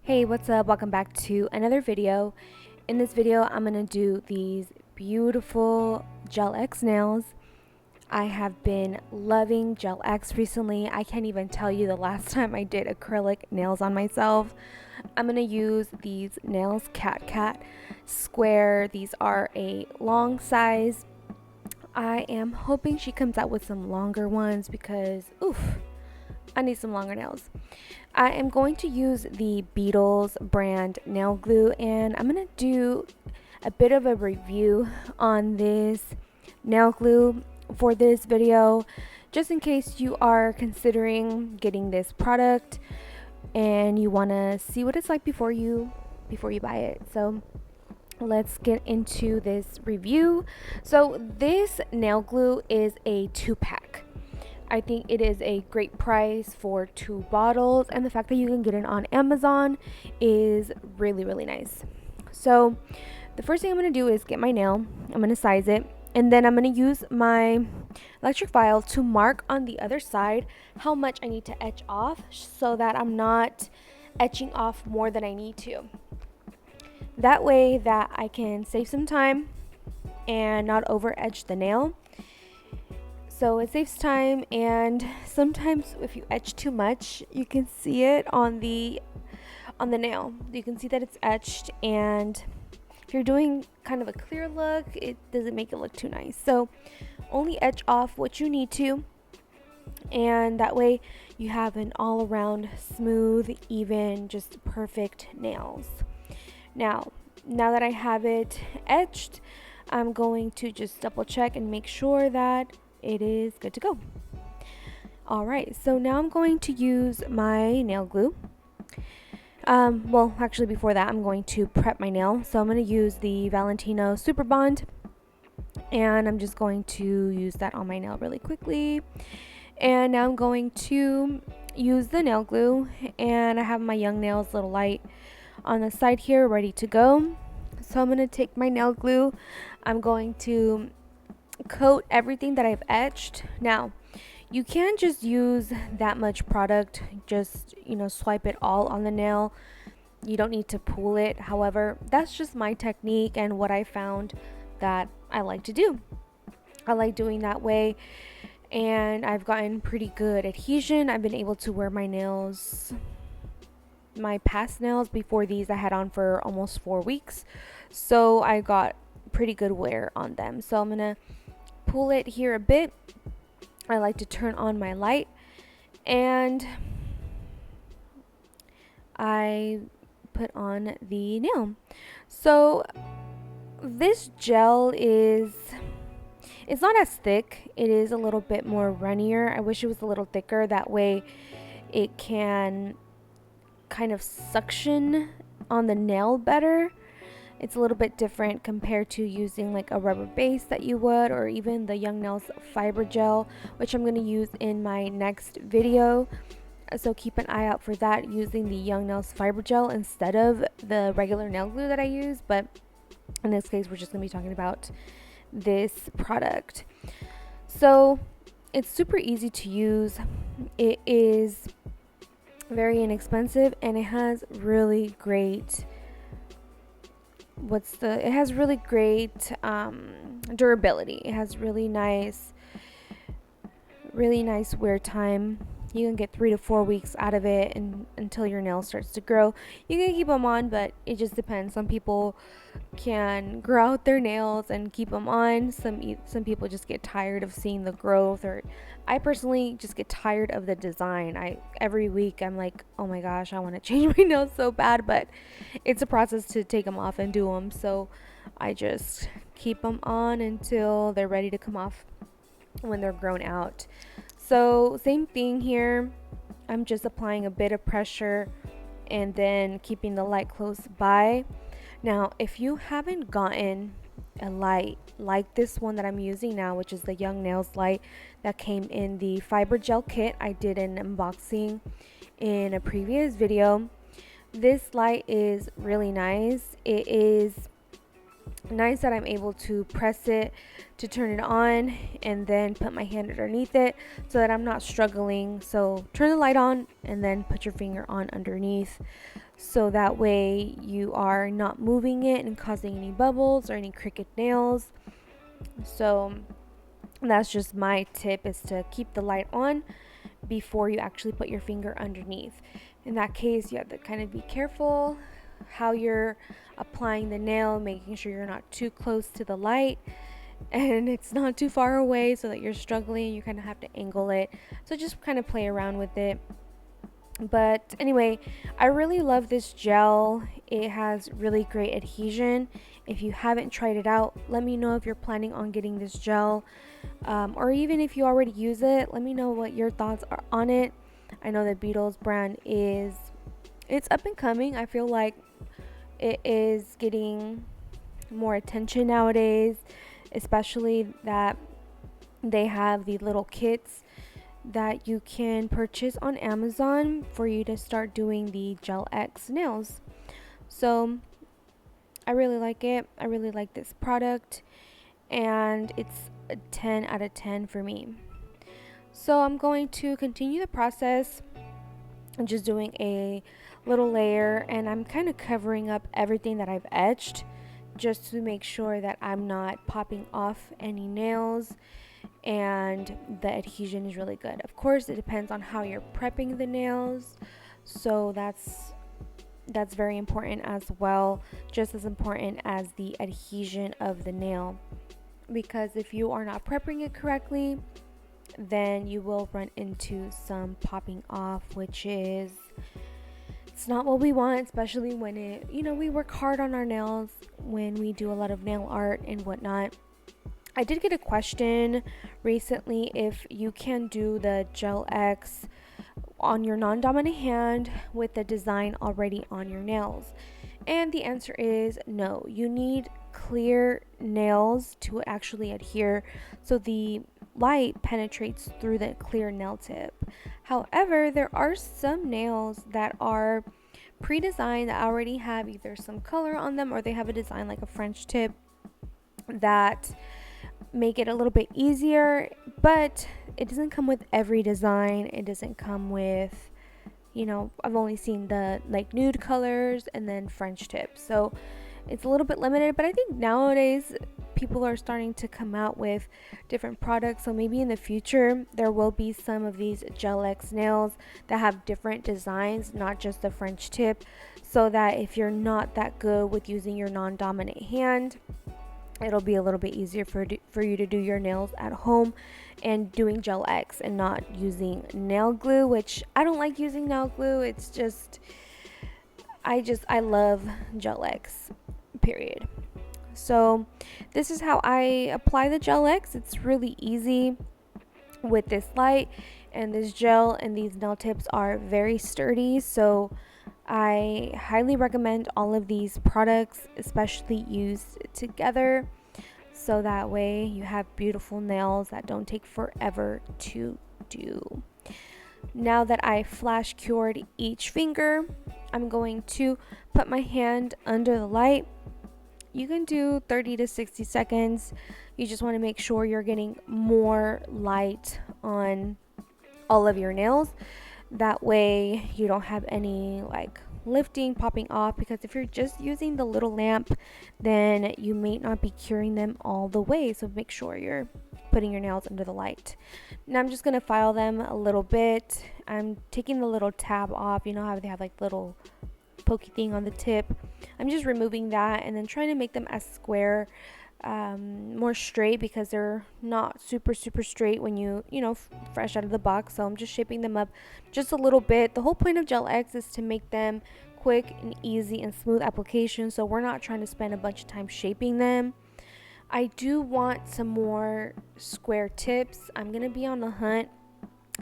Hey, what's up? Welcome back to another video. In this video, I'm going to do these beautiful Gel X nails. I have been loving Gel X recently. I can't even tell you the last time I did acrylic nails on myself. I'm going to use these nails Cat square. These are a long size. I am hoping she comes out with some longer ones because, oof, I need some longer nails. I am going to use the Beetles brand nail glue, and I'm going to do a bit of a review on this nail glue for this video, just in case you are considering getting this product and you want to see what it's like before you buy it. So let's get into this review. So this nail glue is a 2-pack. I think it is a great price for 2 bottles, and the fact that you can get it on Amazon is really nice. So the first thing I'm going to do is get my nail. I'm going to size it, and then I'm going to use my electric file to mark on the other side how much I need to etch off so that I'm not etching off more than I need to. That way that I can save some time and not over etch the nail. So it saves time, and sometimes if you etch too much, you can see it on the nail. You can see that it's etched, and if you're doing kind of a clear look, it doesn't make it look too nice. So only etch off what you need to, and that way you have an all around smooth, even, just perfect nails. Now that I have it etched, I'm going to just double check and make sure that it is good to go. Alright, so now I'm going to use my nail glue. Well, actually before that, I'm going to prep my nail. So I'm going to use the Valentino Super Bond, and I'm just going to use that on my nail really quickly. And now I'm going to use the nail glue, and I have my Young Nails Little Light on the side here ready to go. So I'm going to take my nail glue. I'm going to coat everything that I've etched. Now, you can't just use that much product, just, swipe it all on the nail. You don't need to pull it. However, that's just my technique and what I found that I like to do. I like doing that way, and I've gotten pretty good adhesion. I've been able to wear my nails, my past nails before these, I had on for almost 4 weeks. So I got pretty good wear on them. So I'm going to pull it here a bit. I like to turn on my light, and I put on the nail. So this gel it's not as thick. It is a little bit more runnier. I wish it was a little thicker. That way it can kind of suction on the nail better. It's a little bit different compared to using like a rubber base that you would, or even the Young Nails fiber gel, which I'm going to use in my next video. So keep an eye out for that, using the Young Nails fiber gel instead of the regular nail glue that I use. But in this case, we're just going to be talking about this product. So it's super easy to use. It is very inexpensive, and it has really great durability. It has really nice wear time. You can get 3 to 4 weeks out of it, and until your nail starts to grow. You can keep them on, but it just depends. Some people can grow out their nails and keep them on. Some people just get tired of seeing the growth, or I personally just get tired of the design. Every week I'm like, oh my gosh, I want to change my nails so bad, but it's a process to take them off and do them. So I just keep them on until they're ready to come off when they're grown out. So same thing here. I'm just applying a bit of pressure and then keeping the light close by. Now, if you haven't gotten a light like this one that I'm using now, which is the Young Nails light that came in the fiber gel kit, I did an unboxing in a previous video. This light is really nice. It is nice that I'm able to press it to turn it on and then put my hand underneath it so that I'm not struggling. So turn the light on and then put your finger on underneath, so that way you are not moving it and causing any bubbles or any crooked nails. So that's just my tip, is to keep the light on before you actually put your finger underneath. In that case, you have to kind of be careful how you're applying the nail, making sure you're not too close to the light and it's not too far away so that you're struggling. You kind of have to angle it. So just kind of play around with it. But anyway, I really love this gel. It has really great adhesion. If you haven't tried it out, let me know if you're planning on getting this gel, or even if you already use it, let me know what your thoughts are on it. I know the Beetles brand it's up and coming. I feel like it is getting more attention nowadays, especially that they have the little kits that you can purchase on Amazon for you to start doing the Gel X nails. So I really like it. I really like this product, and it's a 10 out of 10 for me. So I'm going to continue the process. I'm just doing a little layer, and I'm kind of covering up everything that I've etched just to make sure that I'm not popping off any nails and the adhesion is really good. Of course, it depends on how you're prepping the nails, so that's very important as well, just as important as the adhesion of the nail, because if you are not prepping it correctly, then you will run into some popping off, which is, it's not what we want, especially when we work hard on our nails when we do a lot of nail art and whatnot. I did get a question recently if you can do the Gel X on your non-dominant hand with the design already on your nails. And the answer is no. You need clear nails to actually adhere, so the light penetrates through the clear nail tip. However, there are some nails that are pre-designed that already have either some color on them or they have a design like a French tip that make it a little bit easier, but it doesn't come with every design. It doesn't come with, I've only seen the like nude colors and then French tips, so it's a little bit limited. But I think nowadays people are starting to come out with different products, so maybe in the future there will be some of these Gel X nails that have different designs, not just the French tip, so that if you're not that good with using your non-dominant hand, it'll be a little bit easier for you to do your nails at home and doing Gel X and not using nail glue, which I don't like using nail glue. It's just I love Gel X, period. So this is how I apply the Gel X. It's really easy with this light and this gel, and these nail tips are very sturdy, so I highly recommend all of these products, especially used together, so that way you have beautiful nails that don't take forever to do. Now that I flash cured each finger, I'm going to put my hand under the light. You can do 30 to 60 seconds. You just want to make sure you're getting more light on all of your nails. That way you don't have any like lifting, popping off, because if you're just using the little lamp, then you may not be curing them all the way. So make sure you're putting your nails under the light. Now I'm just going to file them a little bit. I'm taking the little tab off. You know how they have like little pokey thing on the tip. I'm just removing that and then trying to make them as square, more straight, because they're not super straight when fresh out of the box. So I'm just shaping them up just a little bit. The whole point of Gel X is to make them quick and easy and smooth application, so we're not trying to spend a bunch of time shaping them. I do want some more square tips. I'm gonna be on the hunt.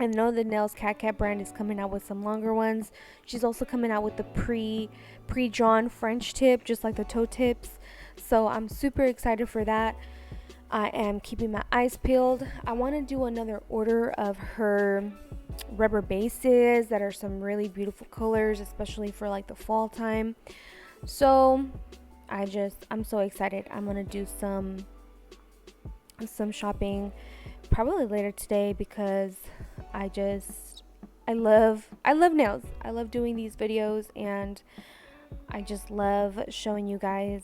I know the Nails Cat brand is coming out with some longer ones. She's also coming out with the pre-drawn French tip, just like the toe tips. So I'm super excited for that. I am keeping my eyes peeled. I want to do another order of her rubber bases that are some really beautiful colors, especially for like the fall time. So I'm so excited. I'm gonna do some shopping probably later today because I love nails. I love doing these videos, and I just love showing you guys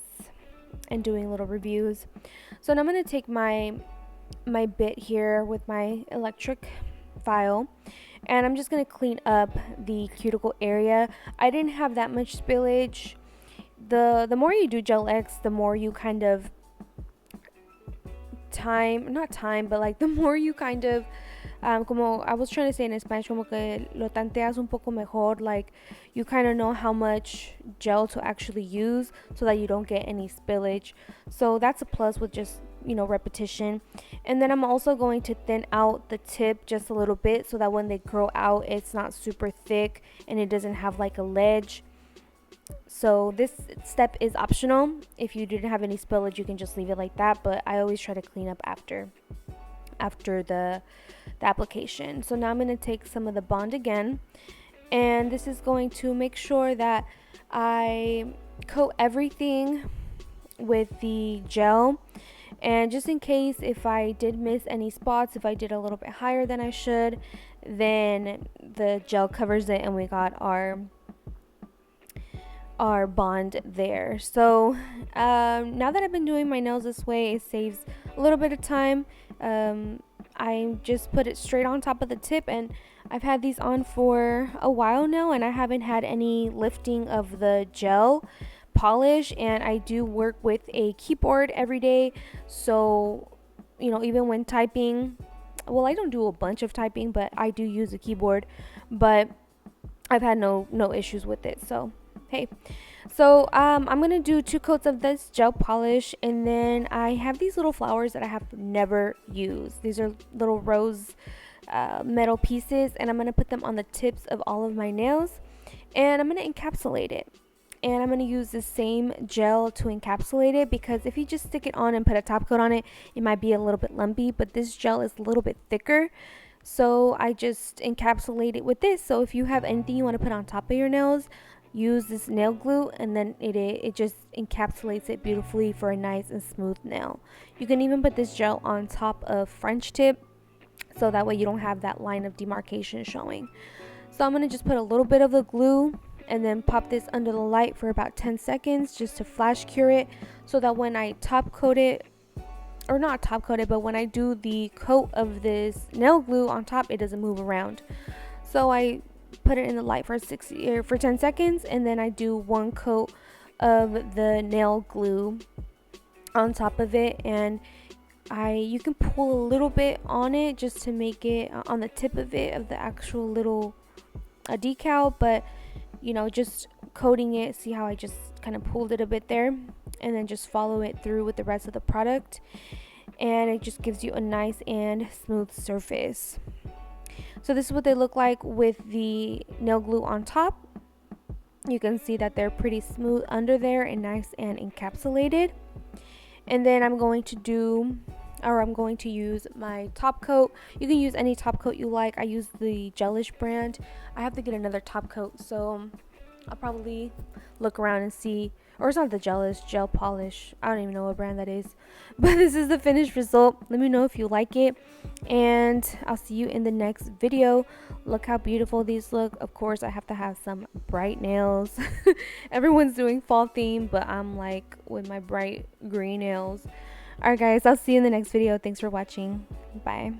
and doing little reviews. So now I'm gonna take my bit here with my electric file, and I'm just gonna clean up the cuticle area. I didn't have that much spillage. The more you do Gel X, the more you kind of not time, but like the more you kind of como I was trying to say in Spanish, como que lo tanteas un poco mejor, like you kind of know how much gel to actually use so that you don't get any spillage. So that's a plus with just, you know, repetition. And then I'm also going to thin out the tip just a little bit so that when they grow out, it's not super thick and it doesn't have like a ledge. So this step is optional. If you didn't have any spillage, you can just leave it like that, but I always try to clean up after the application. So now I'm going to take some of the bond again, and this is going to make sure that I coat everything with the gel. And just in case if I did miss any spots, if I did a little bit higher than I should, then the gel covers it and we got our bond there. So now that I've been doing my nails this way, it saves a little bit of time. I just put it straight on top of the tip, and I've had these on for a while now, and I haven't had any lifting of the gel polish. And I do work with a keyboard every day, so you know, even when typing, well, I don't do a bunch of typing, but I do use a keyboard, but I've had no issues with it. So hey, so I'm gonna do 2 coats of this gel polish, and then I have these little flowers that I have never used. These are little rose metal pieces, and I'm gonna put them on the tips of all of my nails, and I'm gonna encapsulate it. And I'm gonna use the same gel to encapsulate it, because if you just stick it on and put a top coat on it, it might be a little bit lumpy, but this gel is a little bit thicker. So I just encapsulate it with this. So if you have anything you want to put on top of your nails, use this nail glue, and then it just encapsulates it beautifully for a nice and smooth nail. You can even put this gel on top of French tip, so that way you don't have that line of demarcation showing. So I'm going to just put a little bit of the glue and then pop this under the light for about 10 seconds just to flash cure it, so that when I top coat it, or not top coat it, but when I do the coat of this nail glue on top, it doesn't move around. So I put it in the light for 10 seconds, and then I do 1 coat of the nail glue on top of it, and you can pull a little bit on it just to make it on the tip of it, of the actual little decal, but you know, just coating it. See how I just kind of pulled it a bit there, and then just follow it through with the rest of the product, and it just gives you a nice and smooth surface. So this is what they look like with the nail glue on top. You can see that they're pretty smooth under there and nice and encapsulated. And then I'm going to use my top coat. You can use any top coat you like. I use the Gelish brand. I have to get another top coat, so I'll probably look around and see. Or it's not the Gelish, gel polish. I don't even know what brand that is. But this is the finished result. Let me know if you like it, and I'll see you in the next video. Look how beautiful these look. Of course, I have to have some bright nails. Everyone's doing fall theme, but I'm like with my bright green nails. Alright guys, I'll see you in the next video. Thanks for watching. Bye.